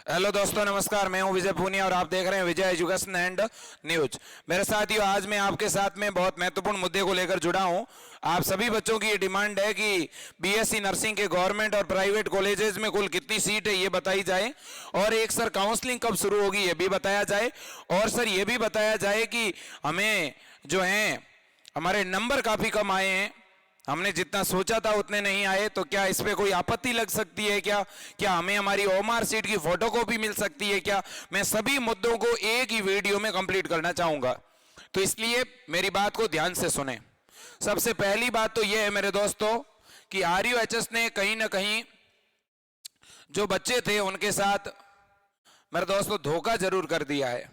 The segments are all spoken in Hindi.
हेलो दोस्तों, नमस्कार। मैं हूं विजय पूनिया और आप देख रहे हैं विजय एजुकेशन एंड न्यूज। मेरे साथियों, आज मैं आपके साथ में बहुत महत्वपूर्ण मुद्दे को लेकर जुड़ा हूं। आप सभी बच्चों की ये डिमांड है कि बीएससी नर्सिंग के गवर्नमेंट और प्राइवेट कॉलेजेस में कुल कितनी सीट है ये बताई जाए, और एक सर काउंसलिंग कब शुरू होगी ये भी बताया जाए, और सर ये भी बताया जाए कि हमें जो है हमारे नंबर काफ़ी कम आए हैं, हमने जितना सोचा था उतने नहीं आए, तो क्या इस पे कोई आपत्ति लग सकती है क्या? क्या हमें हमारी ओएमआर सीट की फोटोकॉपी मिल सकती है क्या? मैं सभी मुद्दों को एक ही वीडियो में कंप्लीट करना चाहूंगा, तो इसलिए मेरी बात को ध्यान से सुने। सबसे पहली बात तो यह है मेरे दोस्तों कि आरयूएचएस ने कहीं ना कहीं जो बच्चे थे उनके साथ मेरे दोस्तों धोखा जरूर कर दिया है।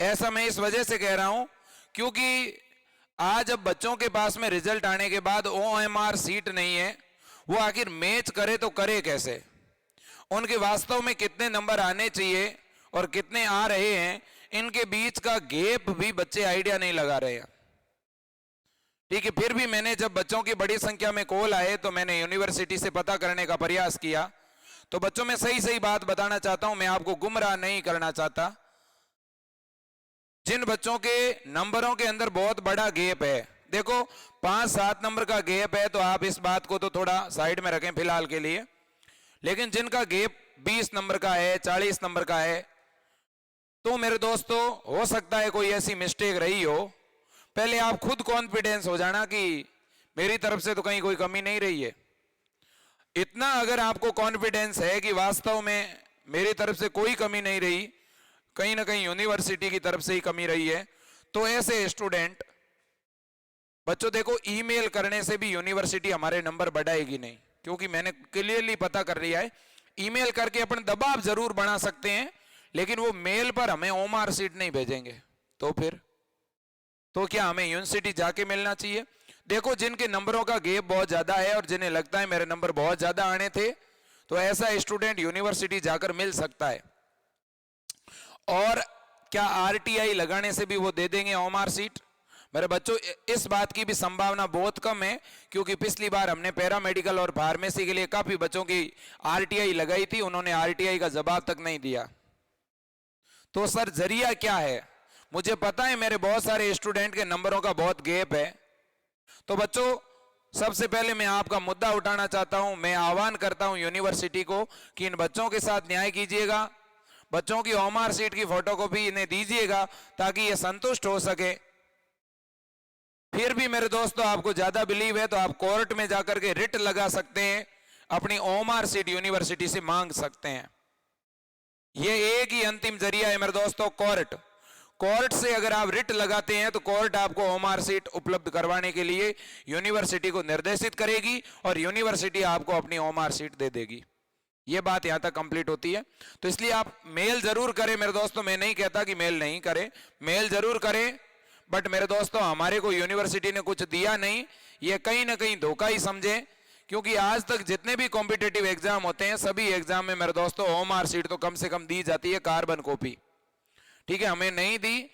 ऐसा मैं इस वजह से कह रहा हूं क्योंकि आज अब बच्चों के पास में रिजल्ट आने के बाद ओएमआर सीट नहीं है, वो आखिर मैच करे तो करे कैसे? उनके वास्तव में कितने नंबर आने चाहिए और कितने आ रहे हैं, इनके बीच का गैप भी बच्चे आइडिया नहीं लगा रहे हैं। ठीक है, फिर भी मैंने जब बच्चों की बड़ी संख्या में कॉल आए तो मैंने यूनिवर्सिटी से पता करने का प्रयास किया। तो बच्चों में सही सही बात बताना चाहता हूं, मैं आपको गुमराह नहीं करना चाहता। जिन बच्चों के नंबरों के अंदर बहुत बड़ा गैप है, देखो 5-7 नंबर का गैप है, तो आप इस बात को तो थोड़ा साइड में रखें फिलहाल के लिए। लेकिन जिनका गैप 20 नंबर का है, 40 नंबर का है, तो मेरे दोस्तों हो सकता है कोई ऐसी मिस्टेक रही हो। पहले आप खुद कॉन्फिडेंस हो जाना कि मेरी तरफ से तो कहीं कोई कमी नहीं रही है। इतना अगर आपको कॉन्फिडेंस है कि वास्तव में मेरी तरफ से कोई कमी नहीं रही, कहीं ना कहीं यूनिवर्सिटी की तरफ से ही कमी रही है, तो ऐसे स्टूडेंट बच्चों देखो, ईमेल करने से भी यूनिवर्सिटी हमारे नंबर बढ़ाएगी नहीं, क्योंकि मैंने क्लियरली पता कर लिया है। ईमेल करके अपन दबाव जरूर बना सकते हैं, लेकिन वो मेल पर हमें ओएमआर सीट नहीं भेजेंगे। तो फिर तो क्या हमें यूनिवर्सिटी जाके मिलना चाहिए? देखो, जिनके नंबरों का गैप बहुत ज्यादा है और जिन्हें लगता है मेरे नंबर बहुत ज्यादा आने थे, तो ऐसा स्टूडेंट यूनिवर्सिटी जाकर मिल सकता है। और क्या आरटीआई लगाने से भी वो दे देंगे ओएमआर सीट? मेरे बच्चों, इस बात की भी संभावना बहुत कम है, क्योंकि पिछली बार हमने पैरामेडिकल और फार्मेसी के लिए काफी बच्चों की आरटीआई लगाई थी, उन्होंने आरटीआई का जवाब तक नहीं दिया। तो सर जरिया क्या है? मुझे पता है मेरे बहुत सारे स्टूडेंट के नंबरों का बहुत गैप है। तो बच्चों, सबसे पहले मैं आपका मुद्दा उठाना चाहता हूं, मैं आह्वान करता हूं यूनिवर्सिटी को कि इन बच्चों के साथ न्याय कीजिएगा, बच्चों की ओएमआर सीट की फोटोकॉपी इन्हें दीजिएगा ताकि ये संतुष्ट हो सके। फिर भी मेरे दोस्तों, आपको ज्यादा बिलीव है तो आप कोर्ट में जाकर के रिट लगा सकते हैं, अपनी ओएमआर सीट यूनिवर्सिटी से मांग सकते हैं। ये एक ही अंतिम जरिया है मेरे दोस्तों, कोर्ट। कोर्ट से अगर आप रिट लगाते हैं तो कोर्ट आपको ओएमआर सीट उपलब्ध करवाने के लिए यूनिवर्सिटी को निर्देशित करेगी और यूनिवर्सिटी आपको अपनी ओएमआर सीट दे देगी। ये बात यहां तक कंप्लीट होती है। तो इसलिए आप मेल जरूर करें मेरे दोस्तों, मैं नहीं कहता कि मेल नहीं करें, मेल जरूर करें, बट मेरे दोस्तों हमारे को यूनिवर्सिटी ने कुछ दिया नहीं, ये कहीं ना कहीं धोखा ही समझे। क्योंकि आज तक जितने भी कॉम्पिटेटिव एग्जाम होते हैं, सभी एग्जाम में मेरे दोस्तों ओएमआर सीट तो कम से कम दी जाती है, कार्बन कॉपी। ठीक है, हमें नहीं दी,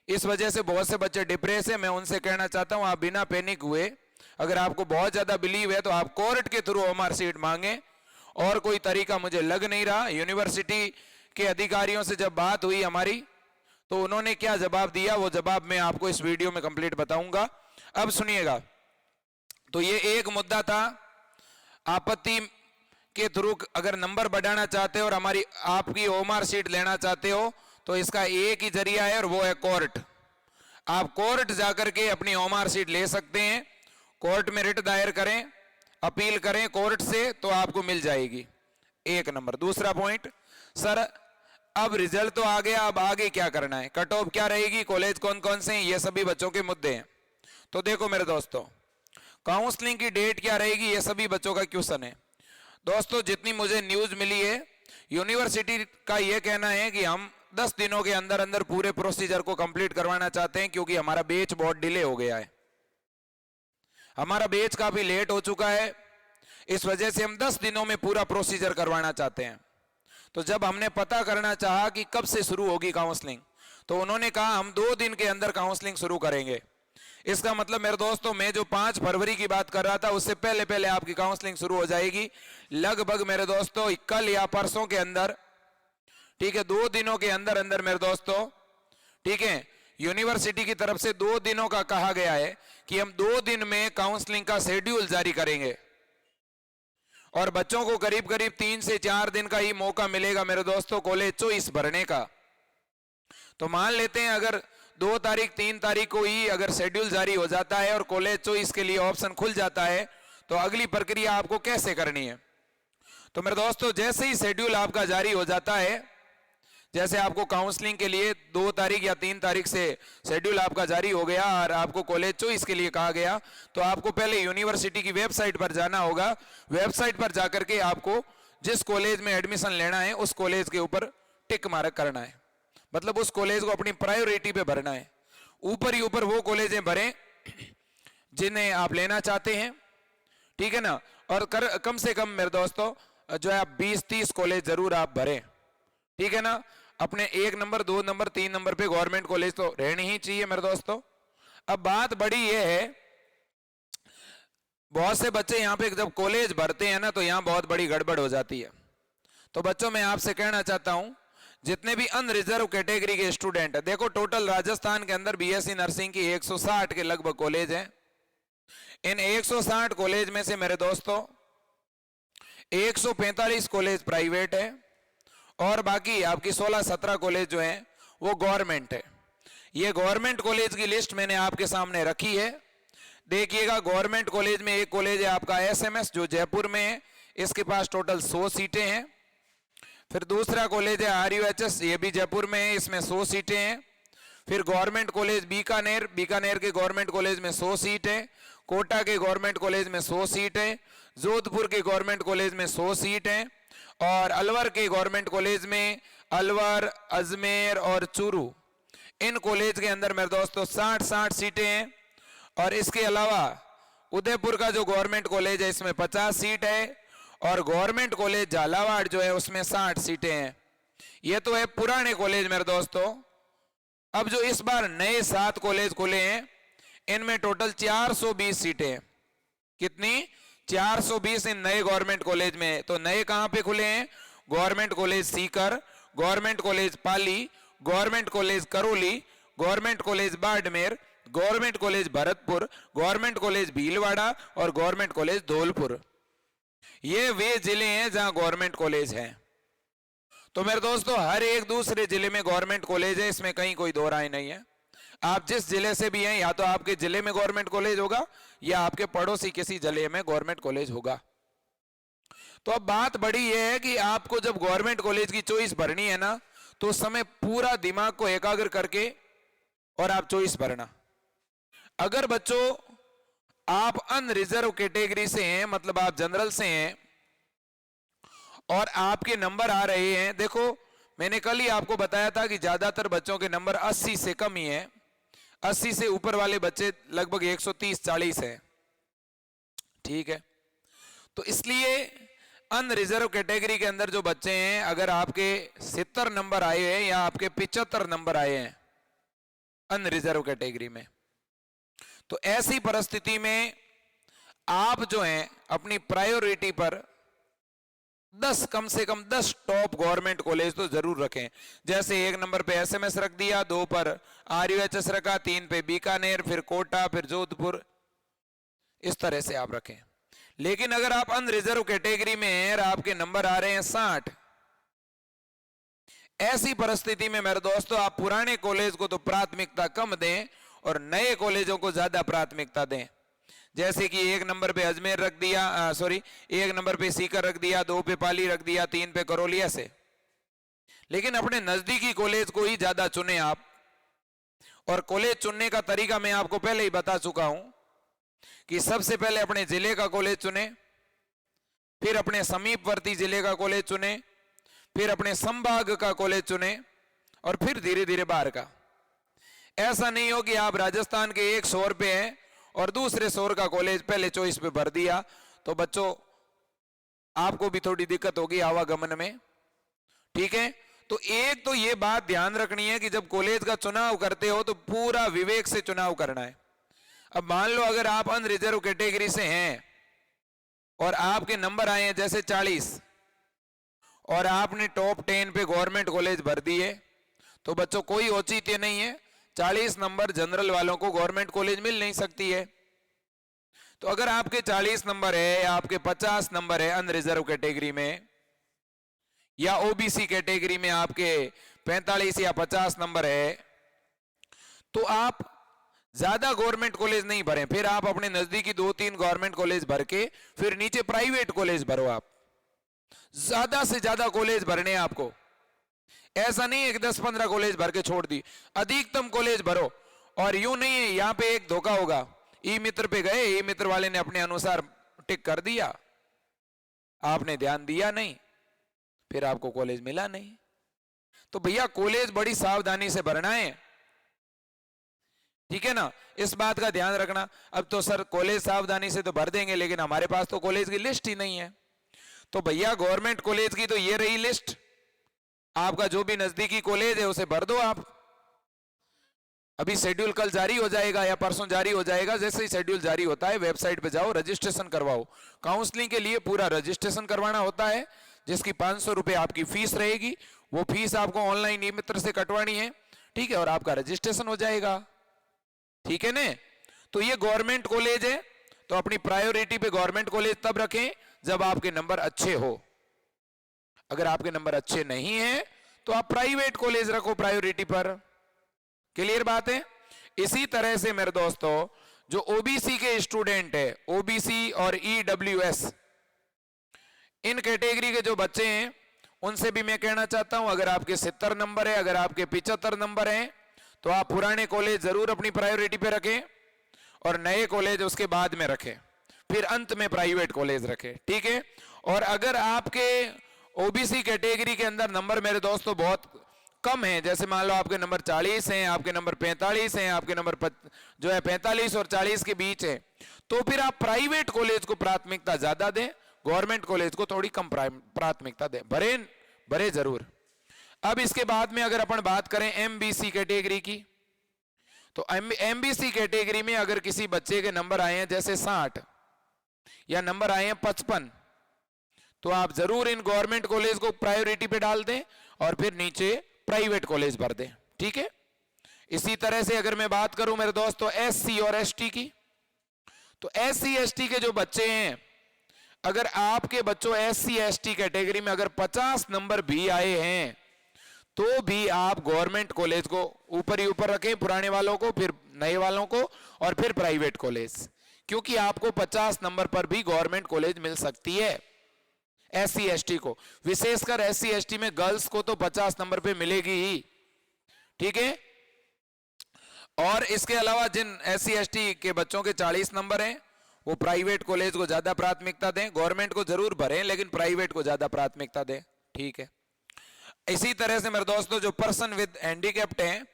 इस वजह से बहुत से बच्चे डिप्रेस है। मैं उनसे कहना चाहता हूं, आप बिना पैनिक हुए, अगर आपको बहुत ज्यादा बिलीव है तो आप कोर्ट के थ्रू ओएमआर सीट मांगे, और कोई तरीका मुझे लग नहीं रहा। यूनिवर्सिटी के अधिकारियों से जब बात हुई हमारी, तो उन्होंने क्या जवाब दिया, वो जवाब मैं आपको इस वीडियो में कंप्लीट बताऊंगा। अब सुनिएगा। तो ये एक मुद्दा था, आपत्ति के थ्रू अगर नंबर बढ़ाना चाहते हो और हमारी आपकी ओएमआर सीट लेना चाहते हो तो इसका एक ही जरिया है, और वो है कोर्ट। आप कोर्ट जाकर के अपनी ओएमआर सीट ले सकते हैं, कोर्ट में रिट दायर करें, अपील करें कोर्ट से, तो आपको मिल जाएगी। एक नंबर। दूसरा पॉइंट, सर अब रिजल्ट तो आ गया, अब आगे क्या करना है, कट ऑफ क्या रहेगी, कॉलेज कौन कौन से हैं, ये सभी बच्चों के मुद्दे हैं। तो देखो मेरे दोस्तों, काउंसलिंग की डेट क्या रहेगी, ये सभी बच्चों का क्वेश्चन है। दोस्तों, जितनी मुझे न्यूज मिली है, यूनिवर्सिटी का यह कहना है कि हम 10 दिनों के अंदर अंदर पूरे प्रोसीजर को कंप्लीट करवाना चाहते हैं, क्योंकि हमारा बैच बहुत डिले हो गया है, हमारा बैच काफी लेट हो चुका है, इस वजह से हम 10 दिनों में पूरा प्रोसीजर करवाना चाहते हैं। तो जब हमने पता करना चाहा कि कब से शुरू होगी काउंसलिंग, तो उन्होंने कहा हम 2 दिन के अंदर काउंसलिंग शुरू करेंगे। इसका मतलब मेरे दोस्तों, मैं जो 5 फरवरी की बात कर रहा था, उससे पहले पहले आपकी काउंसलिंग शुरू हो जाएगी। लगभग मेरे दोस्तों कल या परसों के अंदर ठीक है, 2 दिनों के अंदर अंदर मेरे दोस्तों, ठीक है, यूनिवर्सिटी की तरफ से 2 दिनों का कहा गया है कि हम 2 दिन में काउंसलिंग का शेड्यूल जारी करेंगे और बच्चों को करीब करीब 3 से 4 दिन का ही मौका मिलेगा मेरे दोस्तों कॉलेज चॉइस भरने का। तो मान लेते हैं अगर 2 तारीख 3 तारीख को ही अगर शेड्यूल जारी हो जाता है और कॉलेज चॉइस के लिए ऑप्शन खुल जाता है, तो अगली प्रक्रिया आपको कैसे करनी है। तो मेरे दोस्तों जैसे ही शेड्यूल आपका जारी हो जाता है, जैसे आपको काउंसलिंग के लिए 2 तारीख या 3 तारीख से शेड्यूल आपका जारी हो गया और आपको कॉलेज चॉइस के लिए कहा गया, तो आपको पहले यूनिवर्सिटी की वेबसाइट पर जाना होगा। वेबसाइट पर जाकर के आपको जिस कॉलेज में एडमिशन लेना है उस कॉलेज के ऊपर टिक मार्क करना है, मतलब उस कॉलेज को अपनी प्रायोरिटी पे भरना है। ऊपर ही ऊपर वो कॉलेजें भरें जिन्हें आप लेना चाहते हैं, ठीक है ना। और कम से कम मेरे दोस्तों जो है आप 20-30 कॉलेज जरूर आप भरें, ठीक है ना। अपने 1 नंबर 2 नंबर 3 नंबर पे गवर्नमेंट कॉलेज तो रहनी ही चाहिए मेरे दोस्तों। अब बात बड़ी ये है, बहुत से बच्चे यहाँ पे जब कॉलेज भरते हैं ना तो यहाँ बहुत बड़ी गड़बड़ हो जाती है। तो बच्चों मैं आपसे कहना चाहता हूँ, जितने भी अनरिजर्व कैटेगरी के स्टूडेंट है, देखो टोटल राजस्थान के अंदर बीएससी नर्सिंग की 160 के लगभग कॉलेज हैं। इन 160 कॉलेज में से मेरे दोस्तों 145 कॉलेज प्राइवेट है और बाकी आपकी 16-17 कॉलेज जो हैं वो गवर्नमेंट है। ये गवर्नमेंट कॉलेज की लिस्ट मैंने आपके सामने रखी है, देखिएगा। गवर्नमेंट कॉलेज में एक कॉलेज है आपका एसएमएस जो जयपुर में है, इसके पास टोटल 100 सीटें हैं। फिर दूसरा कॉलेज है आरयूएचएस, ये भी जयपुर में है, इसमें 100 सीटें हैं। फिर गवर्नमेंट कॉलेज बीकानेर, बीकानेर के गवर्नमेंट कॉलेज में 100 सीट है। कोटा के गवर्नमेंट कॉलेज में 100 सीट है। जोधपुर के गवर्नमेंट कॉलेज में 100 सीट है और अलवर के गवर्नमेंट कॉलेज में, अलवर, अजमेर और चूरू, इन कॉलेज के अंदर मेरे दोस्तों 60 सीटें हैं। और इसके अलावा उदयपुर का जो गवर्नमेंट कॉलेज है इसमें 50 सीट है और गवर्नमेंट कॉलेज झालावाड़ जो है उसमें 60 सीटें हैं। ये तो है पुराने कॉलेज मेरे दोस्तों। अब जो इस बार नए 7 कॉलेज खुले हैं इनमें टोटल 420 सीटें हैं। कितनी? 420 इन नए गवर्नमेंट कॉलेज में। तो नए कहां पे खुले हैं? Government college Sikar, government college Pali, government college Karauli, government college Barmer, government college Bharatpur, government college Bhilwara और गवर्नमेंट कॉलेज धौलपुर। ये वे जिले हैं जहां गवर्नमेंट कॉलेज है। तो मेरे दोस्तों हर एक दूसरे जिले में गवर्नमेंट कॉलेज है, इसमें कहीं कोई दो राय नहीं है। आप जिस जिले से भी हैं, या तो आपके जिले में गवर्नमेंट कॉलेज होगा या आपके पड़ोसी किसी जिले में गवर्नमेंट कॉलेज होगा। तो अब बात बड़ी यह है कि आपको जब गवर्नमेंट कॉलेज की चॉइस भरनी है ना, तो उस समय पूरा दिमाग को एकाग्र करके और आप चॉइस भरना। अगर बच्चों आप अनरिजर्व कैटेगरी से हैं, मतलब आप जनरल से हैं और आपके नंबर आ रहे हैं, देखो मैंने कल ही आपको बताया था कि ज्यादातर बच्चों के नंबर 80 से कम ही है। 80 से ऊपर वाले बच्चे लगभग 130-40 है, ठीक है। तो इसलिए अनरिजर्व कैटेगरी के अंदर जो बच्चे हैं, अगर आपके 70 नंबर आए हैं या आपके 75 नंबर आए हैं अनरिजर्व कैटेगरी में, तो ऐसी परिस्थिति में आप जो हैं अपनी प्रायोरिटी पर 10 कम से कम 10 टॉप गवर्नमेंट कॉलेज तो जरूर रखें। जैसे 1 नंबर पे एसएमएस रख दिया, 2 पर आरयूएचएस रखा, 3 पे बीकानेर, फिर कोटा, फिर जोधपुर, इस तरह से आप रखें। लेकिन अगर आप अनरिजर्व कैटेगरी में हैं और आपके नंबर आ रहे हैं 60, ऐसी परिस्थिति में मेरे दोस्तों आप पुराने कॉलेज को तो प्राथमिकता कम दें और नए कॉलेजों को ज्यादा प्राथमिकता दें। जैसे कि 1 नंबर पे अजमेर रख दिया, 1 नंबर पे सीकर रख दिया, 2 पे पाली रख दिया, 3 पे करौली, ऐसे। लेकिन अपने नजदीकी कॉलेज को ही ज्यादा चुने आप। और कॉलेज चुनने का तरीका मैं आपको पहले ही बता चुका हूं कि सबसे पहले अपने जिले का कॉलेज चुने, फिर अपने समीपवर्ती जिले का कॉलेज चुने, फिर अपने संभाग का कॉलेज चुने और फिर धीरे धीरे बाहर का। ऐसा नहीं हो कि आप राजस्थान के एक शोर पे हैं और दूसरे शोर का कॉलेज पहले चॉइस पे भर दिया, तो बच्चों आपको भी थोड़ी दिक्कत होगी आवागमन में, ठीक है। तो एक तो ये बात ध्यान रखनी है कि जब कॉलेज का चुनाव करते हो तो पूरा विवेक से चुनाव करना है। अब मान लो अगर आप अनरिजर्व कैटेगरी से हैं और आपके नंबर आए हैं जैसे 40 और आपने टॉप 10 पे गवर्नमेंट कॉलेज भर दिए, तो बच्चों कोई औचित्य नहीं है, 40 नंबर जनरल वालों को गवर्नमेंट कॉलेज मिल नहीं सकती है। तो अगर आपके 40 नंबर है या आपके 50 नंबर है अनरिजर्व कैटेगरी में, या ओबीसी कैटेगरी में आपके 45 या 50 नंबर है, तो आप ज्यादा गवर्नमेंट कॉलेज नहीं भरें, फिर आप अपने नजदीकी 2-3 गवर्नमेंट कॉलेज भर के फिर नीचे प्राइवेट कॉलेज भरो। आप ज्यादा से ज्यादा कॉलेज भरने हैं आपको, ऐसा नहीं है कि 10-15 कॉलेज भर के छोड़ दी, अधिकतम कॉलेज भरो। और यूं नहीं है, यहां पे एक धोखा होगा, ई मित्र पे गए, ई मित्र वाले ने अपने अनुसार टिक कर दिया, आपने ध्यान दिया नहीं, फिर आपको कॉलेज मिला नहीं। तो भैया कॉलेज बड़ी सावधानी से भरना है, ठीक है ना, इस बात का ध्यान रखना। अब तो सर कॉलेज सावधानी से तो भर देंगे, लेकिन हमारे पास तो कॉलेज की लिस्ट ही नहीं है। तो भैया गवर्नमेंट कॉलेज की तो ये रही लिस्ट, आपका जो भी नजदीकी कॉलेज है उसे भर दो आप। अभी शेड्यूल कल जारी हो जाएगा या परसों जारी हो जाएगा, जैसे ही शेड्यूल जारी होता है वेबसाइट पे जाओ, रजिस्ट्रेशन करवाओ। काउंसलिंग के लिए पूरा रजिस्ट्रेशन करवाना होता है, जिसकी 500 रुपए आपकी फीस रहेगी, वो फीस आपको ऑनलाइन ई मित्र से कटवानी है, ठीक है, और आपका रजिस्ट्रेशन हो जाएगा, ठीक है ने। तो ये गवर्नमेंट कॉलेज है, तो अपनी प्रायोरिटी पे गवर्नमेंट कॉलेज तब रखें जब आपके नंबर अच्छे हो। अगर आपके नंबर अच्छे नहीं है तो आप प्राइवेट कॉलेज रखो प्रायोरिटी पर। क्लियर बात है। इसी तरह से मेरे दोस्तों जो ओबीसी के स्टूडेंट है, ओबीसी और ईडब्ल्यूएस, इन कैटेगरी के जो बच्चे हैं उनसे भी मैं कहना चाहता हूं, अगर आपके 70 नंबर है, अगर आपके 75 नंबर हैं, तो आप पुराने कॉलेज जरूर अपनी प्रायोरिटी पे रखें और नए कॉलेज उसके बाद में रखें, फिर अंत में प्राइवेट कॉलेज रखें, ठीक है। और अगर आपके ओबीसी कैटेगरी के अंदर नंबर मेरे दोस्तों बहुत कम है, जैसे मान लो आपके नंबर 40 हैं, आपके नंबर 45 हैं, आपके नंबर जो है 45 और 40 के बीच है, तो फिर आप प्राइवेट कॉलेज को प्राथमिकता ज्यादा दें, गवर्नमेंट कॉलेज को थोड़ी कम प्राथमिकता दें, भरे जरूर। अब इसके बाद में अगर अपन बात करें एमबीसी कैटेगरी की, तो एमबीसी कैटेगरी में अगर किसी बच्चे के नंबर आए हैं जैसे 60 या नंबर आए हैं 55, तो आप जरूर इन गवर्नमेंट कॉलेज को प्रायोरिटी पे डाल दें और फिर नीचे प्राइवेट कॉलेज भर दें, ठीक है। इसी तरह से अगर मैं बात करूं मेरे दोस्तों एससी और एसटी की, तो एससी एसटी के जो बच्चे हैं, अगर आपके बच्चों एससी एसटी कैटेगरी में अगर 50 नंबर भी आए हैं, तो भी आप गवर्नमेंट कॉलेज को ऊपर ही ऊपर रखें, पुराने वालों को, फिर नए वालों को, और फिर प्राइवेट कॉलेज, क्योंकि आपको 50 नंबर पर भी गवर्नमेंट कॉलेज मिल सकती है एससी एसटी को। विशेषकर एससी एसटी में गर्ल्स को तो 50 नंबर पे मिलेगी ही, ठीक है। और इसके अलावा जिन एससी एसटी के बच्चों के 40 नंबर हैं, वो प्राइवेट कॉलेज को ज्यादा प्राथमिकता दें, गवर्नमेंट को जरूर भरें लेकिन प्राइवेट को ज्यादा प्राथमिकता दें, ठीक है। इसी तरह से मेरे दोस्तों जो पर्सन विद हैंडीकैप्ड हैं,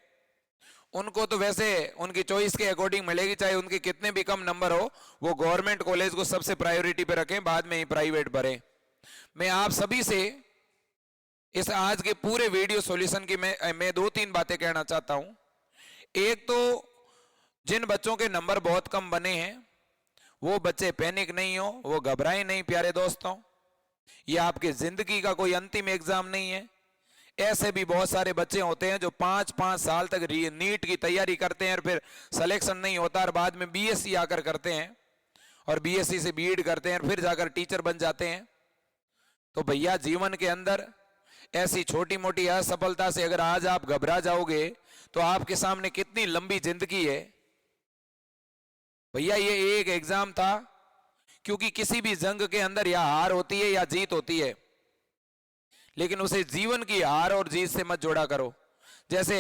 उनको तो वैसे उनकी चॉइस के अकॉर्डिंग मिलेगी, चाहे उनके कितने भी कम नंबर हो, वो गवर्नमेंट कॉलेज को सबसे प्रायोरिटी पे रखें, बाद में ही प्राइवेट भरें। मैं आप सभी से इस आज के पूरे वीडियो सॉल्यूशन की मैं 2-3 बातें कहना चाहता हूं। एक तो जिन बच्चों के नंबर बहुत कम बने हैं, वो बच्चे पैनिक नहीं हो, वो घबराएं नहीं प्यारे दोस्तों, ये आपकी जिंदगी का कोई अंतिम एग्जाम नहीं है। ऐसे भी बहुत सारे बच्चे होते हैं जो 5-5 साल तक नीट की तैयारी करते हैं और फिर सिलेक्शन नहीं होता और बाद में बीएससी आकर करते हैं और बीएससी से बीएड करते हैं और फिर जाकर टीचर बन जाते हैं। तो भैया जीवन के अंदर ऐसी छोटी मोटी असफलता से अगर आज आप घबरा जाओगे तो आपके सामने कितनी लंबी जिंदगी है। भैया ये एक एग्जाम था, क्योंकि किसी भी जंग के अंदर या हार होती है या जीत होती है, लेकिन उसे जीवन की हार और जीत से मत जोड़ा करो। जैसे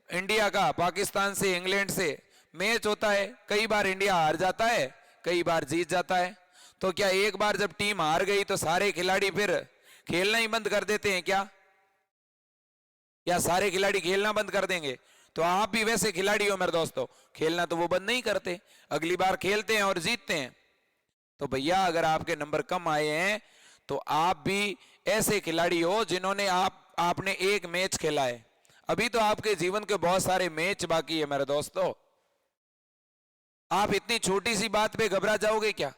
इंडिया का पाकिस्तान से, इंग्लैंड से मैच होता है, कई बार इंडिया हार जाता है, कई बार जीत जाता है। तो क्या एक बार जब टीम हार गई तो सारे खिलाड़ी फिर खेलना ही बंद कर देते हैं क्या, या सारे खिलाड़ी खेलना बंद कर देंगे? तो आप भी वैसे खिलाड़ी हो मेरे दोस्तों, खेलना तो वो बंद नहीं करते, अगली बार खेलते हैं और जीतते हैं। तो भैया अगर आपके नंबर कम आए हैं तो आप भी ऐसे खिलाड़ी हो जिन्होंने आपने एक मैच खेला है, अभी तो आपके जीवन के बहुत सारे मैच बाकी है मेरे दोस्तों। आप इतनी छोटी सी बात पे घबरा जाओगे क्या?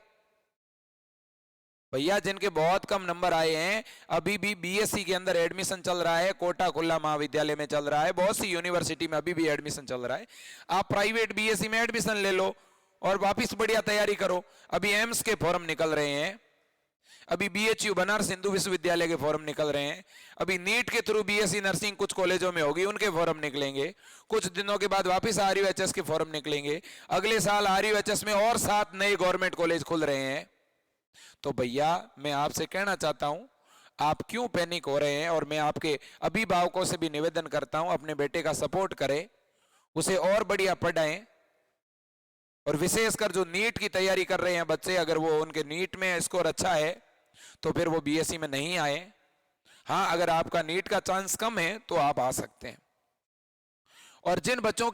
भैया जिनके बहुत कम नंबर आए हैं, अभी भी बीएससी के अंदर एडमिशन चल रहा है, कोटा खुला महाविद्यालय में चल रहा है, बहुत सी यूनिवर्सिटी में अभी भी एडमिशन चल रहा है। आप प्राइवेट बीएससी में एडमिशन ले लो और वापस बढ़िया तैयारी करो। अभी एम्स के फॉर्म निकल रहे हैं, अभी बीएचयू बनारस हिंदू विश्वविद्यालय के फॉर्म निकल रहे हैं, अभी नीट के थ्रू बीएससी नर्सिंग कुछ कॉलेजों में होगी, उनके फॉर्म निकलेंगे। कुछ दिनों के बाद वापस आरयूएचएस के फॉर्म निकलेंगे। अगले साल आरयूएचएस में और 7 नए गवर्नमेंट कॉलेज खुल रहे हैं। तो भैया मैं आपसे कहना चाहता हूं, आप क्यों पैनिक हो रहे हैं? और मैं आपके अभिभावकों से भी निवेदन करता हूं, अपने बेटे का सपोर्ट करें, उसे और बढ़िया पढ़ाएं। और विशेषकर जो नीट की तैयारी कर रहे हैं बच्चे, अगर वो उनके नीट में स्कोर अच्छा है तो फिर वो बीएससी में नहीं आए। हाँ, अगर आपका नीट का चांस कम है तो आप आ सकते हैं। और जिन बच्चों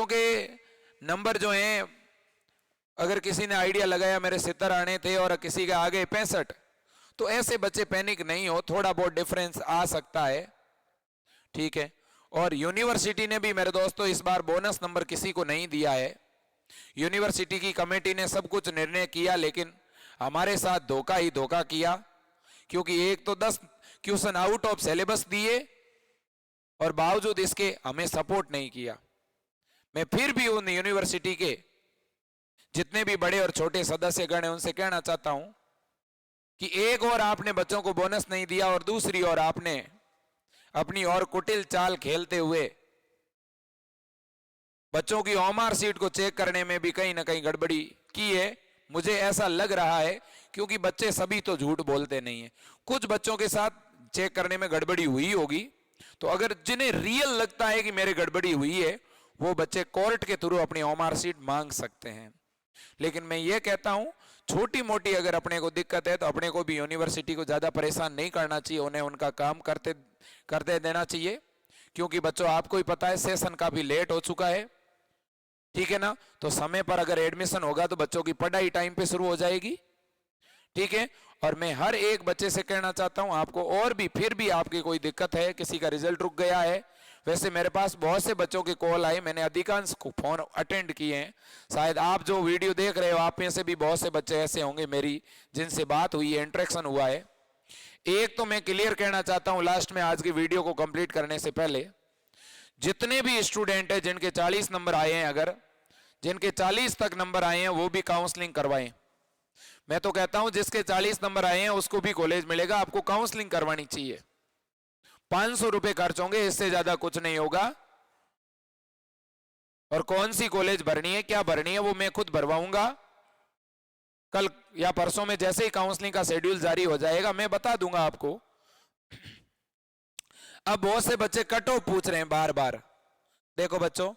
के नंबर जो हैं, अगर किसी ने आइडिया लगाया मेरे 70 आने थे और किसी के आगे 65, तो ऐसे बच्चे पैनिक नहीं हो, थोड़ा बहुत डिफरेंस आ सकता है, ठीक है। और यूनिवर्सिटी ने भी मेरे दोस्तों इस बार बोनस नंबर किसी को नहीं दिया है। यूनिवर्सिटी की कमेटी ने सब कुछ निर्णय किया, लेकिन हमारे साथ धोखा ही धोखा किया, क्योंकि एक तो 10 क्वेश्चन आउट ऑफ सिलेबस दिए और बावजूद इसके हमें सपोर्ट नहीं किया। मैं फिर भी उन यूनिवर्सिटी के जितने भी बड़े और छोटे सदस्यगण हैं उनसे कहना चाहता हूं कि एक और आपने बच्चों को बोनस नहीं दिया और दूसरी ओर आपने अपनी और कुटिल चाल खेलते हुए बच्चों की ओएमआर सीट को चेक करने में भी कहीं ना कहीं गड़बड़ी की है। मुझे ऐसा लग रहा है, क्योंकि बच्चे सभी तो झूठ बोलते नहीं है, कुछ बच्चों के साथ चेक करने में गड़बड़ी हुई होगी। तो अगर जिन्हें रियल लगता है कि मेरे गड़बड़ी हुई है, वो बच्चे कोर्ट के थ्रू अपनी ओएमआर सीट मांग सकते हैं। लेकिन मैं ये कहता हूं, छोटी मोटी अगर अपने को दिक्कत है तो अपने को भी यूनिवर्सिटी को ज्यादा परेशान नहीं करना चाहिए, उन्हें उनका काम करते देना चाहिए। क्योंकि बच्चों आपको ही पता है सेशन काफी लेट हो चुका है, ठीक है ना। तो समय पर अगर एडमिशन होगा तो बच्चों की पढ़ाई टाइम पे शुरू हो जाएगी, ठीक है। और मैं हर एक बच्चे से कहना चाहता हूं, आपको और भी फिर भी आपकी कोई दिक्कत है, किसी का रिजल्ट रुक गया है, वैसे मेरे पास बहुत से बच्चों के कॉल आए, मैंने अधिकांश को फोन अटेंड किए हैं। शायद आप जो वीडियो देख रहे हो आप में से भी बहुत से बच्चे ऐसे होंगे मेरी जिनसे बात हुई है, इंटरेक्शन हुआ है। एक तो मैं क्लियर कहना चाहता हूं लास्ट में आज की वीडियो को कंप्लीट करने से पहले, जितने भी स्टूडेंट है जिनके 40 नंबर आए हैं, अगर जिनके 40 तक नंबर आए हैं वो भी काउंसलिंग करवाएं। मैं तो कहता हूं जिसके 40 नंबर आए हैं उसको भी कॉलेज मिलेगा, आपको काउंसलिंग करवानी चाहिए। 500 रुपए खर्च होंगे, इससे ज्यादा कुछ नहीं होगा। और कौन सी कॉलेज भरनी है, क्या भरनी है, वो मैं खुद भरवाऊंगा। कल या परसों में जैसे ही काउंसलिंग का शेड्यूल जारी हो जाएगा मैं बता दूंगा आपको। अब बहुत से बच्चे कट ऑफ पूछ रहे हैं बार बार। देखो बच्चों,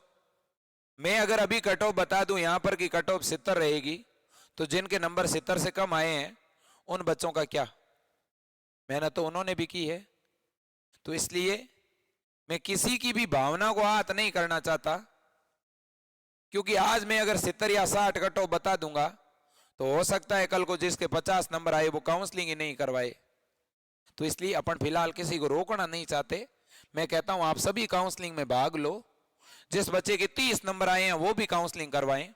मैं अगर अभी कट ऑफ बता दूं यहां पर कि कट ऑफ 70 रहेगी, तो जिनके नंबर 70 से कम आए हैं उन बच्चों का क्या, मेहनत तो उन्होंने भी की है। तो इसलिए मैं किसी की भी भावना को आहत नहीं करना चाहता, क्योंकि आज मैं अगर 70 या 60 कट ऑफ बता दूंगा तो हो सकता है कल को जिसके 50 नंबर आए वो काउंसलिंग ही नहीं करवाए। तो इसलिए अपन फिलहाल किसी को रोकना नहीं चाहते। मैं कहता हूं आप सभी काउंसलिंग में भाग लो। जिस बच्चे के 30 नंबर आए हैं वो भी काउंसलिंग करवाएं,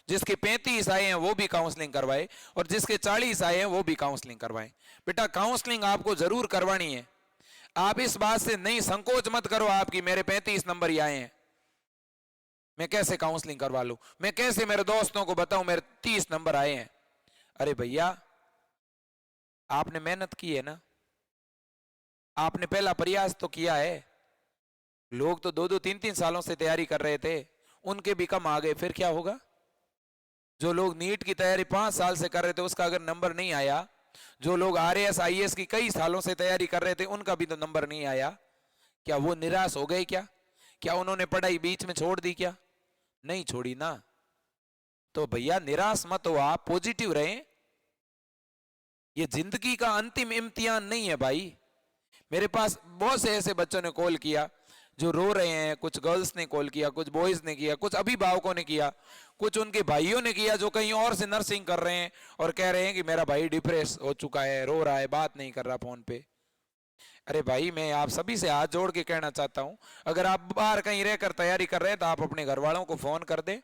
जिसके 35 आए हैं वो भी काउंसलिंग करवाएं, और जिसके 40 आए हैं वो भी काउंसलिंग करवाएं। बेटा काउंसलिंग आपको जरूर करवानी है। आप इस बात से नहीं संकोच मत करो आपकी मेरे 35 नंबर ही आए हैं, मैं कैसे काउंसलिंग करवा लूं, मैं कैसे मेरे दोस्तों को बताऊं मेरे 30 नंबर आए हैं। अरे भैया आपने मेहनत की है ना, आपने पहला प्रयास तो किया है। लोग तो 2-2, 3-3 सालों से तैयारी कर रहे थे, उनके भी कम आ गए, फिर क्या होगा। जो लोग नीट की तैयारी 5 साल से कर रहे थे उसका अगर नंबर नहीं आया, जो लोग आरएएस आईएएस की कई सालों से तैयारी कर रहे थे उनका भी तो नंबर नहीं आया, क्या वो निराश हो गए? क्या उन्होंने पढ़ाई बीच में छोड़ दी? क्या नहीं छोड़ी ना। तो भैया निराश मत हो, आप पॉजिटिव रहें। ये जिंदगी का अंतिम इम्तिहान नहीं है भाई। मेरे पास बहुत से ऐसे बच्चों ने कॉल किया जो रो रहे हैं, कुछ गर्ल्स ने कॉल किया, कुछ बॉयज ने किया, कुछ अभिभावकों ने किया, कुछ उनके भाइयों ने किया जो कहीं और से नर्सिंग कर रहे हैं और कह रहे हैं कि मेरा भाई डिप्रेस हो चुका है, रो रहा है, बात नहीं कर रहा फोन पे। अरे भाई मैं आप सभी से हाथ जोड़ के कहना चाहता हूं, अगर आप बाहर कहीं रहकर तैयारी कर रहे हैं तो आप अपने घर वालों को फोन कर दें।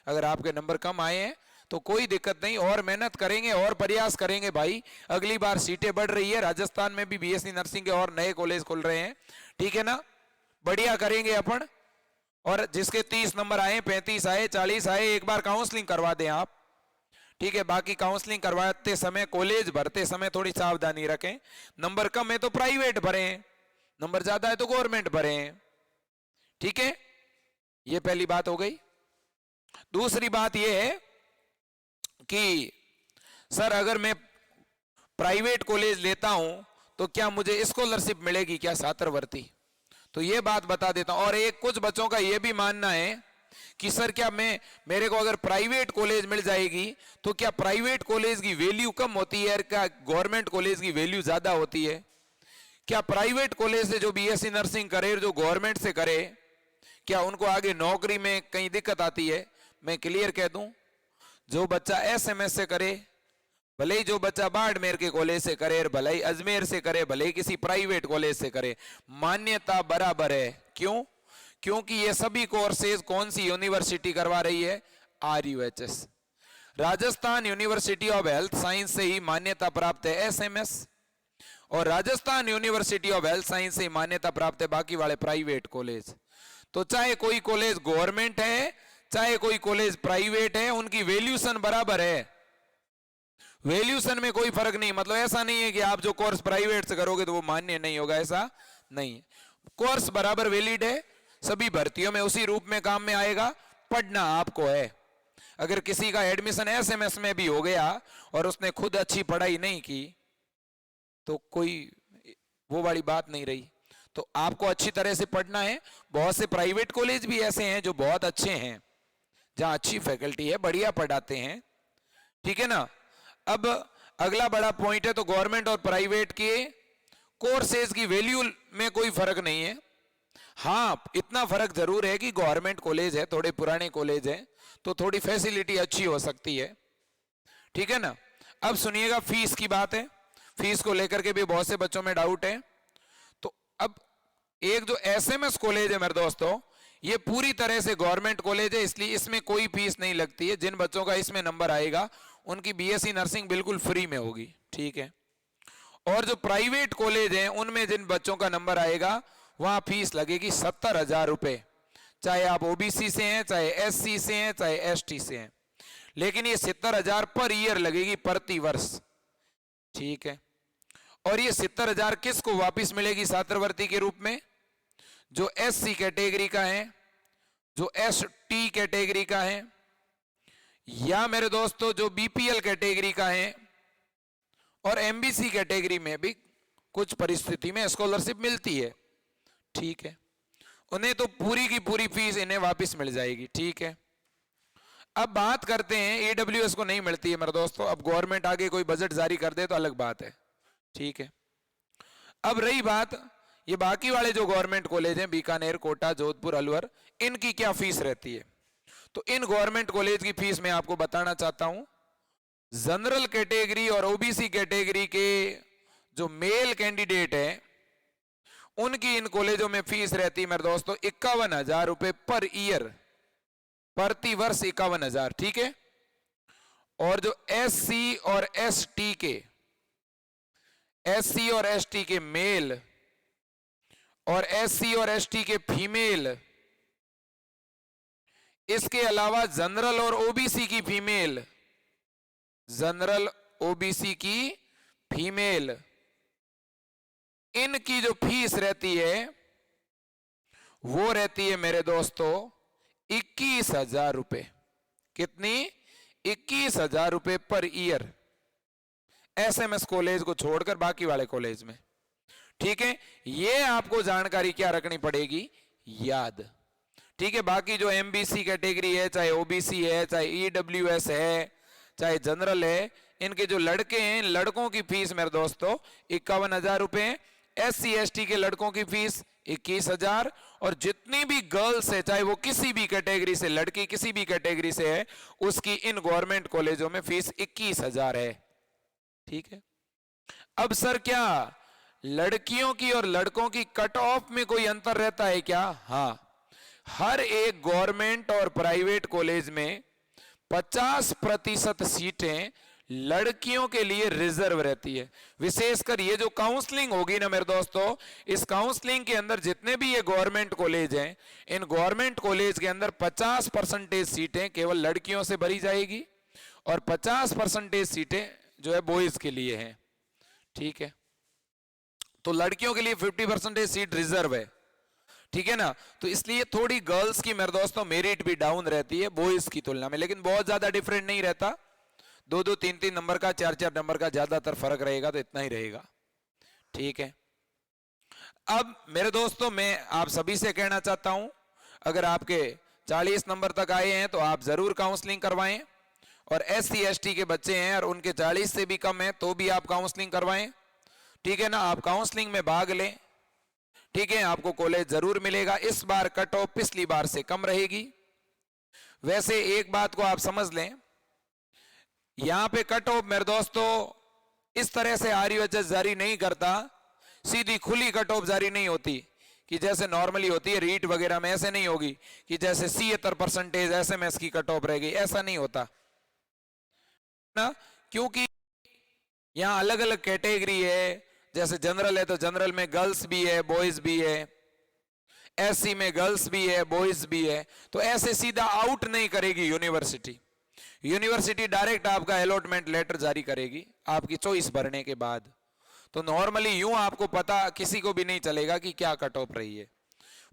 अगर आपके नंबर कम आए हैं तो कोई दिक्कत नहीं, और मेहनत करेंगे और प्रयास करेंगे भाई। अगली बार सीटें बढ़ रही है, राजस्थान में भी बीएससी नर्सिंग के और नए कॉलेज खुल रहे हैं, ठीक है ना, बढ़िया करेंगे अपन। और जिसके 30 नंबर आए, 35 आए, 40 आए, एक बार काउंसलिंग करवा दें आप, ठीक है। बाकी काउंसलिंग करवाते समय, कॉलेज भरते समय थोड़ी सावधानी रखें। नंबर कम है तो प्राइवेट भरें, नंबर ज्यादा है तो गवर्नमेंट भरें, ठीक है। ये पहली बात हो गई। दूसरी बात यह है कि सर अगर मैं प्राइवेट कॉलेज लेता हूं तो क्या मुझे स्कॉलरशिप मिलेगी क्या छात्रवृत्ति? तो ये बात बता देता हूं। और एक कुछ बच्चों का यह भी मानना है कि सर क्या मेरे को अगर प्राइवेट कॉलेज मिल जाएगी तो क्या प्राइवेट कॉलेज की वैल्यू कम होती है, क्या गवर्नमेंट कॉलेज की वैल्यू ज्यादा होती है? क्या प्राइवेट कॉलेज से जो बीएससी नर्सिंग करे, जो गवर्नमेंट से करे, क्या उनको आगे नौकरी में कहीं दिक्कत आती है? मैं क्लियर कह दूं, जो बच्चा एसएमएस से करे, भले ही जो बच्चा बाड़मेर के कॉलेज से करे, भले ही अजमेर से करे, भले ही किसी प्राइवेट कॉलेज से करे, मान्यता बराबर है। क्यों? क्योंकि ये सभी कोर्सेज कौन सी यूनिवर्सिटी करवा रही है? RUHS, Rajasthan university of health science से ही मान्यता प्राप्त है एसएमएस, और Rajasthan university of health science से ही मान्यता प्राप्त है बाकी वाले प्राइवेट कॉलेज। तो चाहे कोई कॉलेज गवर्नमेंट है, चाहे कोई कॉलेज प्राइवेट है, उनकी वैल्यूशन बराबर है। वैल्यूशन में कोई फर्क नहीं, मतलब ऐसा नहीं है कि आप जो कोर्स प्राइवेट से करोगे तो वो मान्य नहीं होगा, ऐसा नहीं। कोर्स बराबर वैलिड है, सभी भर्तियों में उसी रूप में काम में आएगा। पढ़ना आपको है। अगर किसी का एडमिशन एसएमएस में भी हो गया और उसने खुद अच्छी पढ़ाई नहीं की तो कोई वो वाली बात नहीं रही। तो आपको अच्छी तरह से पढ़ना है। बहुत से प्राइवेट कॉलेज भी ऐसे हैं जो बहुत अच्छे हैं, जहां अच्छी फैकल्टी है, बढ़िया पढ़ाते हैं, ठीक है ना। अब अगला बड़ा पॉइंट है, तो गवर्नमेंट और प्राइवेट के कोर्सेज की वैल्यू में कोई फर्क नहीं है। हाँ, इतना फर्क जरूर है कि गवर्नमेंट कॉलेज है, थोड़े पुराने कॉलेज है, तो थोड़ी फैसिलिटी अच्छी हो सकती है, ठीक है ना। अब सुनिएगा, फीस की बात है। फीस को लेकर के भी बहुत से बच्चों में डाउट है। तो अब एक जो एसएमएस कॉलेज है मेरे दोस्तों, ये पूरी तरह से गवर्नमेंट कॉलेज है, इसलिए इसमें कोई फीस नहीं लगती है। जिन बच्चों का इसमें नंबर आएगा उनकी बीएससी नर्सिंग बिल्कुल फ्री में होगी, ठीक है। और जो प्राइवेट कॉलेज हैं उनमें जिन बच्चों का नंबर आएगा वहां फीस लगेगी 70,000 रुपए, चाहे आप ओबीसी से हैं, चाहे एससी से हैं, चाहे एसटी से हैं। लेकिन ये 70,000 पर ईयर लगेगी, प्रति वर्ष, ठीक है। और ये 70,000 किसको वापिस मिलेगी छात्रवृत्ति के रूप में? जो एससी कैटेगरी का है, जो एसटी कैटेगरी का है, या मेरे दोस्तों जो बीपीएल कैटेगरी का है, और एमबीसी कैटेगरी में भी कुछ परिस्थिति में स्कॉलरशिप मिलती है, ठीक है। उन्हें तो पूरी की पूरी फीस इन्हें वापस मिल जाएगी, ठीक है। अब बात करते हैं, ईडब्ल्यूएस को नहीं मिलती है मेरे दोस्तों। अब गवर्नमेंट आगे कोई बजट जारी कर दे तो अलग बात है, ठीक है। अब रही बात ये बाकी वाले जो गवर्नमेंट कॉलेज हैं, बीकानेर, कोटा, जोधपुर, अलवर, इनकी क्या फीस रहती है? तो इन गवर्नमेंट कॉलेज की फीस मैं आपको बताना चाहता हूं। जनरल कैटेगरी और ओबीसी कैटेगरी के जो मेल कैंडिडेट है उनकी इन कॉलेजों में फीस रहती है मेरे दोस्तों 51,000 रुपए पर ईयर, प्रति वर्ष 51,000, ठीक है। और जो एससी और एसटी के मेल और एससी और एसटी के फीमेल, इसके अलावा जनरल और ओबीसी की फीमेल, जनरल ओबीसी की फीमेल, इनकी जो फीस रहती है वो रहती है मेरे दोस्तों 21,000 रुपए। कितनी? 21,000 रुपए पर ईयर, एसएमएस कॉलेज को छोड़कर बाकी वाले कॉलेज में, ठीक है। ये आपको जानकारी क्या रखनी पड़ेगी? याद, ठीक है। बाकी जो एमबीसी कैटेगरी है, चाहे ओबीसी है, चाहे ईडब्ल्यूएस है, चाहे जनरल है, इनके जो लड़के हैं, लड़कों की फीस मेरे दोस्तों 51,000 रुपए, एससी एसटी के लड़कों की फीस 21,000, और जितनी भी गर्ल्स है, चाहे वो किसी भी कैटेगरी से, लड़की किसी भी कैटेगरी से है, उसकी इन गवर्नमेंट कॉलेजों में फीस 21,000 है, ठीक है। अब सर क्या लड़कियों की और लड़कों की कट ऑफ में कोई अंतर रहता है क्या? हाँ, हर एक गवर्नमेंट और प्राइवेट कॉलेज में 50% सीटें लड़कियों के लिए रिजर्व रहती है। विशेषकर ये जो काउंसलिंग होगी ना मेरे दोस्तों, इस काउंसलिंग के अंदर जितने भी ये गवर्नमेंट कॉलेज हैं, इन गवर्नमेंट कॉलेज के अंदर 50% सीटें केवल लड़कियों से भरी जाएगी और 50% सीटें जो है बॉयज के लिए हैं। ठीक है, तो लड़कियों के लिए 50% सीट रिजर्व है। ठीक है ना, तो इसलिए थोड़ी गर्ल्स की मेरे दोस्तों मेरिट भी डाउन रहती है बॉयज की तुलना में, लेकिन बहुत ज्यादा डिफरेंट नहीं रहता। 2-2, 3-3 नंबर का, 4-4 नंबर का ज्यादातर फर्क रहेगा, तो इतना ही रहेगा। ठीक है, अब मेरे दोस्तों मैं आप सभी से कहना चाहता हूं, अगर आपके 40 नंबर तक आए हैं तो आप जरूर काउंसलिंग करवाएं, और SC ST के बच्चे हैं और उनके 40 से भी कम है तो भी आप काउंसलिंग करवाएं। ठीक है ना, आप काउंसलिंग में भाग लें। ठीक है, आपको कॉलेज जरूर मिलेगा। इस बार कट ऑफ पिछली बार से कम रहेगी। वैसे एक बात को आप समझ लें, यहां पे कट ऑफ मेरे दोस्तों इस तरह से RUHS जारी नहीं करता, सीधी खुली कट ऑफ जारी नहीं होती कि जैसे नॉर्मली होती है रीट वगैरह में। ऐसे नहीं होगी कि जैसे 76% SMS की कट ऑफ रहेगी, ऐसा नहीं होता ना, क्योंकि यहां अलग अलग कैटेगरी है। जैसे जनरल है तो जनरल में गर्ल्स भी है बॉयज भी है, SC में गर्ल्स भी है बॉयज भी है, तो ऐसे सीधा आउट नहीं करेगी यूनिवर्सिटी। यूनिवर्सिटी डायरेक्ट आपका अलॉटमेंट लेटर जारी करेगी आपकी चॉइस भरने के बाद। तो नॉर्मली यूं आपको पता किसी को भी नहीं चलेगा कि क्या कट ऑफ रही है।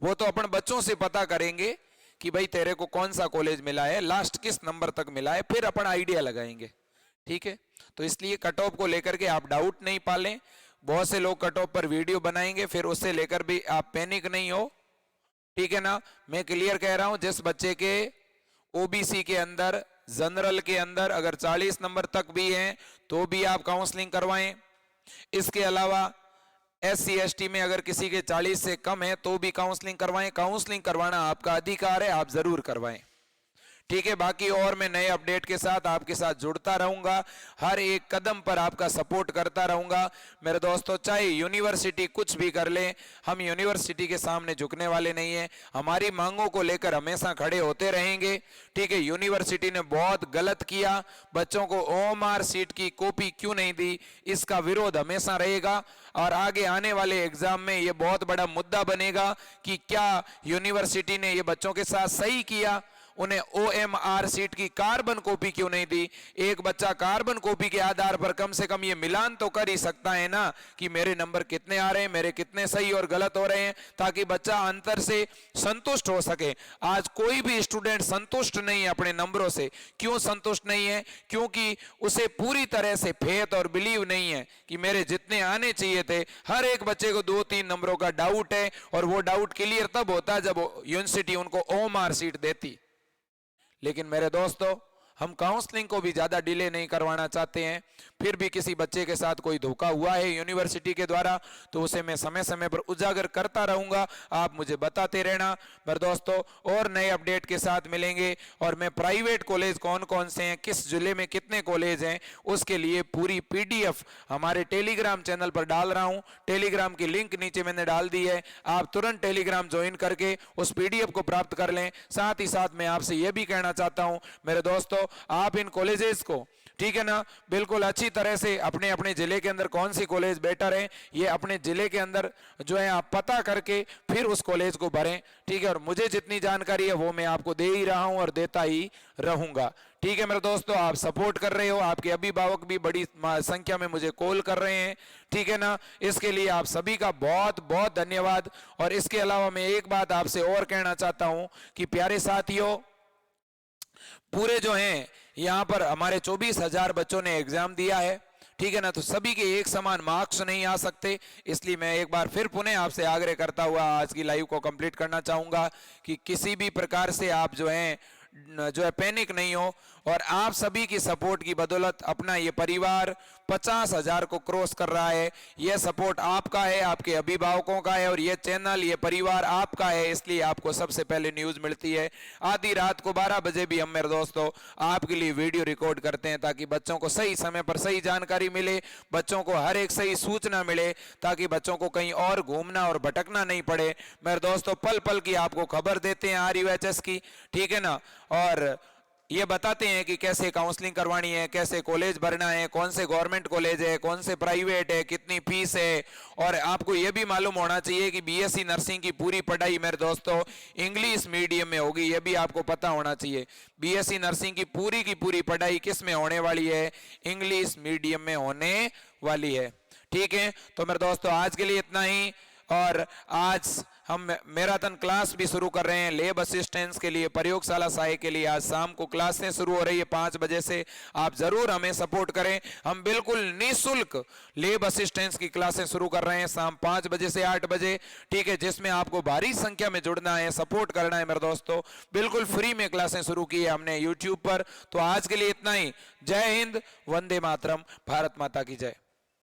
वो तो अपन बच्चों से पता करेंगे कि भाई तेरे को कौन सा कॉलेज मिला है, लास्ट किस नंबर तक मिला है, फिर अपन आइडिया लगाएंगे। ठीक है, तो इसलिए कट ऑफ को लेकर के आप डाउट नहीं पालें। बहुत से लोग कट ऑफ पर वीडियो बनाएंगे, फिर उससे लेकर भी आप पैनिक नहीं हो। ठीक है ना, मैं क्लियर कह रहा हूं, जिस बच्चे के OBC के अंदर, जनरल के अंदर अगर 40 नंबर तक भी हैं तो भी आप काउंसलिंग करवाएं। इसके अलावा SC ST में अगर किसी के 40 से कम है तो भी काउंसलिंग करवाएं। काउंसलिंग करवाना आपका अधिकार है, आप जरूर करवाएं। ठीक है, बाकी और मैं नए अपडेट के साथ आपके साथ जुड़ता रहूंगा, हर एक कदम पर आपका सपोर्ट करता रहूंगा मेरे दोस्तों। चाहे यूनिवर्सिटी कुछ भी कर ले, हम यूनिवर्सिटी के सामने झुकने वाले नहीं है, हमारी मांगों को लेकर हमेशा खड़े होते रहेंगे। ठीक है, यूनिवर्सिटी ने बहुत गलत किया, बच्चों को OMR सीट की कॉपी क्यों नहीं दी, इसका विरोध हमेशा रहेगा। और आगे आने वाले एग्जाम में यह बहुत बड़ा मुद्दा बनेगा कि क्या यूनिवर्सिटी ने यह बच्चों के साथ सही किया, उन्हें OMR सीट की कार्बन कॉपी क्यों नहीं दी। एक बच्चा कार्बन कॉपी के आधार पर कम से कम ये मिलान तो कर ही सकता है ना कि मेरे नंबर कितने आ रहे हैं, मेरे कितने सही और गलत हो रहे हैं, ताकि बच्चा अंतर से संतुष्ट हो सके। आज कोई भी स्टूडेंट संतुष्ट नहीं है अपने नंबरों से। क्यों संतुष्ट नहीं है? क्योंकि उसे पूरी तरह से फेथ और बिलीव नहीं है कि मेरे जितने आने चाहिए थे। हर एक बच्चे को 2-3 नंबरों का डाउट है, और वो डाउट क्लियर तब होता जब यूनिवर्सिटी उनको OMR सीट देती। लेकिन मेरे दोस्तों, हम काउंसलिंग को भी ज्यादा डिले नहीं करवाना चाहते हैं। फिर भी किसी बच्चे के साथ कोई धोखा हुआ है यूनिवर्सिटी के द्वारा तो उसे मैं समय समय पर उजागर करता रहूंगा, आप मुझे बताते रहना मेरे दोस्तों। और नए अपडेट के साथ मिलेंगे, और मैं प्राइवेट कॉलेज कौन कौन से हैं, किस जिले में कितने कॉलेज हैं, उसके लिए पूरी PDF हमारे टेलीग्राम चैनल पर डाल रहा हूं। टेलीग्राम की लिंक नीचे मैंने डाल दी है, आप तुरंत टेलीग्राम ज्वाइन करके उस PDF को प्राप्त कर लें। साथ ही साथ मैं आपसे यह भी कहना चाहता हूं मेरे दोस्तों, आप इन कॉलेजेस को, ठीक है ना, बिल्कुल अच्छी तरह से अपने अपने जिले के अंदर कौन सी कॉलेज बेटर है, ये अपने जिले के अंदर जो है आप पता करके फिर उस कॉलेज को भरें। ठीक है, और मुझे जितनी जानकारी है वो मैं आपको दे ही रहा हूं और देता ही रहूंगा। ठीक है मेरे दोस्तों, आप सपोर्ट कर रहे हो, आपके अभिभावक भी बड़ी संख्या में मुझे कॉल कर रहे हैं। ठीक है ना, इसके लिए आप सभी का बहुत बहुत धन्यवाद। और इसके अलावा मैं एक बात आपसे और कहना चाहता हूं कि प्यारे साथियों, पूरे जो हैं यहाँ पर हमारे 24,000 बच्चों ने एग्जाम दिया है। ठीक है ना, तो सभी के एक समान मार्क्स नहीं आ सकते, इसलिए मैं एक बार फिर पुनः आपसे आग्रह करता हुआ आज की लाइव को कंप्लीट करना चाहूंगा कि किसी भी प्रकार से आप जो है पैनिक नहीं हो। और आप सभी की सपोर्ट की बदौलत अपना ये परिवार 50,000 को क्रॉस कर रहा है। यह सपोर्ट आपका है, आपके अभिभावकों का है, और यह चैनल, ये परिवार आपका है, इसलिए आपको सबसे पहले न्यूज मिलती है। आधी रात को 12 बजे भी हम मेरे दोस्तों आपके लिए वीडियो रिकॉर्ड करते हैं, ताकि बच्चों को सही समय पर सही जानकारी मिले, बच्चों को हर एक सही सूचना मिले, ताकि बच्चों को कहीं और घूमना और भटकना नहीं पड़े। मेरे दोस्तों, पल पल की आपको खबर देते हैं RUHS की। ठीक है ना, और ये बताते हैं कि कैसे काउंसलिंग करवानी है, कैसे कॉलेज भरना है, कौन से गवर्नमेंट कॉलेज है, कौन से प्राइवेट है, कितनी फीस है। और आपको ये भी मालूम होना चाहिए कि बीएससी नर्सिंग की पूरी पढ़ाई मेरे दोस्तों इंग्लिश मीडियम में होगी, ये भी आपको पता होना चाहिए। बीएससी नर्सिंग की पूरी पढ़ाई किस में होने वाली है? इंग्लिश मीडियम में होने वाली है। ठीक है, तो मेरे दोस्तों आज के लिए इतना ही। और आज हम मैराथन क्लास भी शुरू कर रहे हैं लैब असिस्टेंट्स के लिए, प्रयोगशाला सहायक के लिए। आज शाम को क्लासें शुरू हो रही है 5 बजे से। आप जरूर हमें सपोर्ट करें। हम बिल्कुल निःशुल्क लैब असिस्टेंट्स की क्लासें शुरू कर रहे हैं शाम 5 बजे से 8 बजे। ठीक है, जिसमें आपको भारी संख्या में जुड़ना है, सपोर्ट करना है मेरे दोस्तों। बिल्कुल फ्री में क्लासें शुरू की है हमने यूट्यूब पर। तो आज के लिए इतना ही। जय हिंद, वंदे मातरम, भारत माता की जय।